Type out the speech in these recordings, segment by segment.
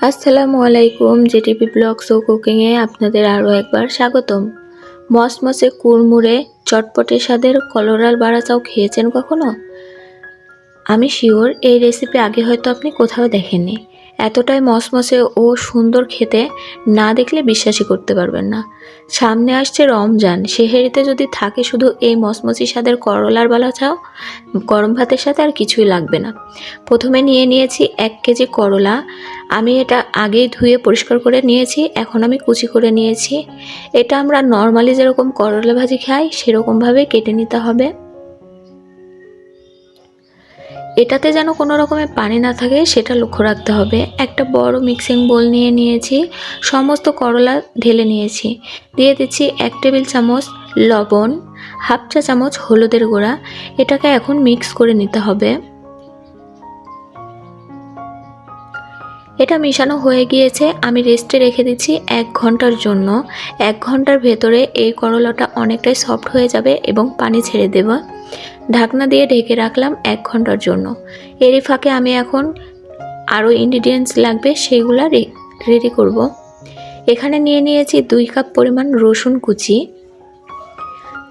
আসসালামু আলাইকুম। GTP blogs ও কুকিংয়ে আপনাদের আরও একবার স্বাগতম। মসমসে কুড়মুড়ে চটপটে স্বাদের কলোরাল বাড়া চাও খেয়েছেন কখনো? আমি শিওর এই রেসিপি আগে হয়তো আপনি কোথাও দেখেননি। এতটাই মসমসে ও সুন্দর খেতে, না দেখলে বিশ্বাসই করতে পারবেন না। সামনে আসছে রমজান, সেহেরিতে যদি থাকে শুধু এই মসমসি স্বাদের করলার বালা চাও, গরম ভাতের সাথে আর কিছুই লাগবে না। প্রথমে নিয়েছি 1 কেজি করলা। আমি এটা আগেই ধুয়ে পরিষ্কার করে নিয়েছি, এখন আমি কুচি করে নিয়েছি। এটা আমরা নর্মালি যেরকম করলা ভাজি খাই সেরকমভাবে কেটে নিতে হবে। এটাতে যেন কোনো রকমের পানি না থাকে সেটা লক্ষ্য রাখতে হবে। একটা বড় মিক্সিং বোল নিয়েছি, সমস্ত করলা ঢেলে নিয়েছি। দিয়ে দিচ্ছি 1 টেবিল চামচ লবণ, হাফ চা চামচ হলুদের গুঁড়া। এটাকে এখন মিক্স করে নিতে হবে। এটা মিশানো হয়ে গিয়েছে, আমি রেস্টে রেখে দিচ্ছি 1 ঘন্টার জন্য। 1 ঘন্টার ভেতরে এই করলাটা অনেকটাই সফট হয়ে যাবে এবং পানি ছেড়ে দেব। ঢাকনা দিয়ে ঢেকে রাখলাম 1 ঘন্টার জন্য। এরই ফাঁকে আমি এখন আরও ইনগ্রিডিয়েন্টস লাগবে সেগুলো রেডি করব। এখানে নিয়েছি 2 কাপ পরিমাণ রসুন কুচি।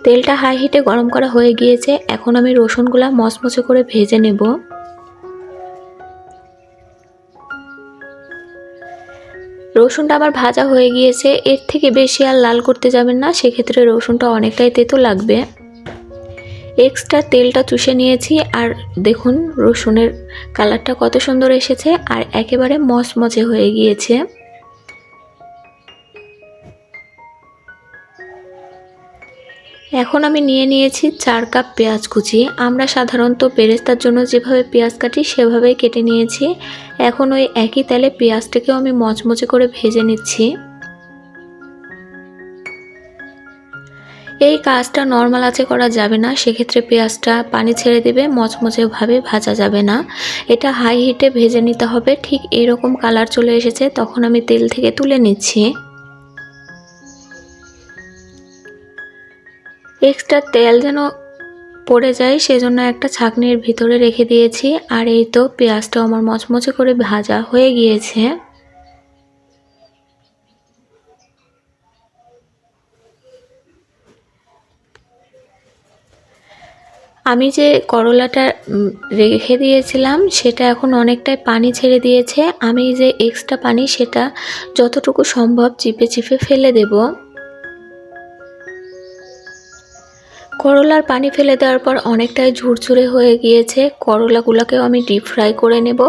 তেলটা হাই হিটে গরম করা হয়ে গিয়েছে, এখন আমি রসুনগুলো মচমচে করে ভেজে নেব। রসুনটা আমার ভাজা হয়ে গিয়েছে, এর থেকে বেশি আর লাল করতে যাবেন না, সেক্ষেত্রে রসুনটা অনেকটাই তেতো লাগবে। এক্সট্রা তেলটা চুষে নিয়েছি, আর দেখুন রসুনের কালারটা কত সুন্দর এসেছে আর একেবারে মচমচে হয়ে গিয়েছে। এখন আমি নিয়েছি 4 কাপ পেঁয়াজ কুচি। আমরা সাধারণত বেরেস্তার জন্য যেভাবে পেঁয়াজ কাটি সেভাবেই কেটে নিয়েছি। এখন ওই একই তেলে পেঁয়াজটাকেও আমি মচমচে করে ভেজে নিচ্ছি। এই কাজটা নর্মাল আঁচে করা যাবে না, সেক্ষেত্রে পেঁয়াজটা পানি ছেড়ে দেবে, মচমচেভাবে ভাজা যাবে না। এটা হাই হিটে ভেজে নিতে হবে। ঠিক এরকম কালার চলে এসেছে তখন আমি তেল থেকে তুলে নিচ্ছি। এক্সট্রা তেল যেন পড়ে যায় সেজন্য একটা ছাঁকনির ভিতরে রেখে দিয়েছি। আর এই তো পেঁয়াজটা আমার মচমচে করে ভাজা হয়ে গিয়েছে। আমি যে করলাটা রেখে দিয়েছিলাম সেটা এখন অনেকটাই পানি ছেড়ে দিয়েছে। আমি যে এক্সট্রা পানি সেটা যতটুকু সম্ভব চিপে চিপে ফেলে দেব। করলার পানি ফেলে দেওয়ার পর অনেকটাই ঝুরঝুরে হয়ে গিয়েছে। করলাগুলোকেও আমি ডিপ ফ্রাই করে নেব,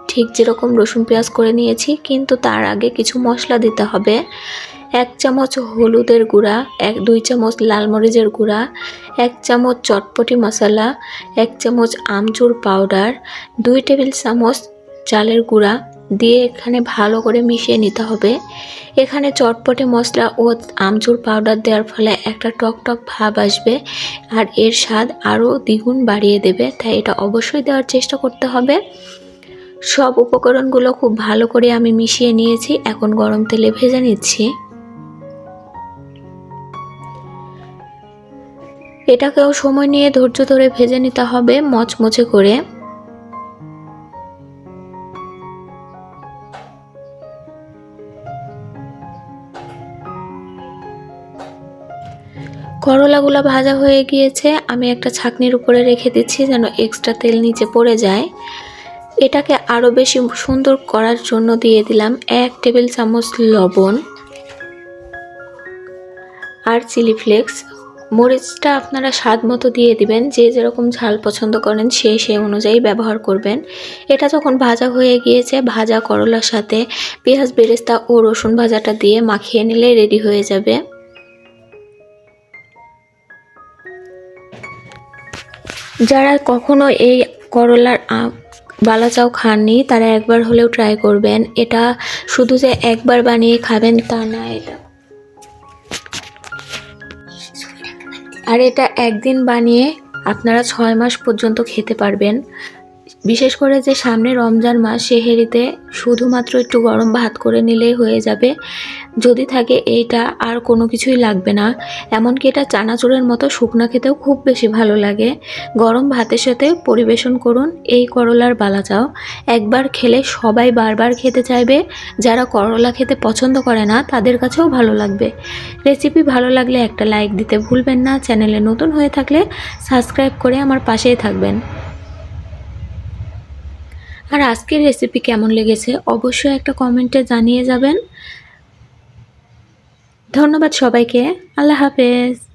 ঠিক যেরকম রসুন পেঁয়াজ করে নিয়েছি, কিন্তু তার আগে কিছু মশলা দিতে হবে। 1 চামচ হলুদের গুঁড়া, 2 চামচ লাল মরিচের গুঁড়া, 1 চামচ চটপটি মশলা, 1 চামচ আমচুর পাউডার, 2 টেবিল চামচ চালের গুঁড়া দিয়ে এখানে ভালো করে মিশিয়ে নিতে হবে। এখানে চটপটি মশলা ও আমচুর পাউডার দেওয়ার ফলে একটা টকটক ভাব আসবে আর এর স্বাদ আরও দ্বিগুণ বাড়িয়ে দেবে, তাই এটা অবশ্যই দেওয়ার চেষ্টা করতে হবে। সব উপকরণগুলো খুব ভালো করে আমি মিশিয়ে নিয়েছি, এখন গরম তেলে ভেজে নিচ্ছি। এটাকেও সময় নিয়ে ধৈর্য ধরে ভেজে নিতে হবে মচমচে করে। করলাগুলো ভাজা হয়ে গিয়েছে, আমি একটা ছাঁকনির উপরে রেখে দিচ্ছি যেন এক্সট্রা তেল নিচে পড়ে যায়। এটাকে আরও বেশি সুন্দর করার জন্য দিয়ে দিলাম 1 টেবিল চামচ লবণ আর চিলি ফ্লেক্স। মরিচটা আপনারা স্বাদ মতো দিয়ে দিবেন, যে যেরকম ঝাল পছন্দ করেন সেই অনুযায়ী ব্যবহার করবেন। এটা যখন ভাজা হয়ে গিয়েছে, ভাজা করলার সাথে পেঁয়াজ বেরেস্তা ও রসুন ভাজাটা দিয়ে মাখিয়ে নিলে রেডি হয়ে যাবে। যারা কখনো এই করলার বালা চাও খাননি তারা একবার হলেও ট্রাই করবেন। এটা শুধু যে একবার বানিয়ে খাবেন তা না, এটা একদিন বানিয়ে আপনারা 6 মাস পর্যন্ত খেতে পারবেন। বিশেষ করে যে সামনে রমজান মাস, সেহেরিতে শুধুমাত্র একটু গরম ভাত করে নিলেই হয়ে যাবে। যদি থাকে এইটা, আর কোনো কিছুই লাগবে না। এমনকি এটা চানাচুরের মতো শুকনা খেতেও খুব বেশি ভালো লাগে। গরম ভাতের সাথে পরিবেশন করুন এই করলার বালাচাও। একবার খেলে সবাই বারবার খেতে চাইবে। যারা করলা খেতে পছন্দ করে না তাদের কাছেও ভালো লাগবে। রেসিপি ভালো লাগলে একটা লাইক দিতে ভুলবেন না। চ্যানেলে নতুন হয়ে থাকলে সাবস্ক্রাইব করে আমার পাশেই থাকবেন। আর আজকের রেসিপি কেমন লেগেছে অবশ্যই একটা কমেন্টে জানিয়ে যাবেন। ধন্যবাদ সবাইকে। আল্লাহ হাফেজ।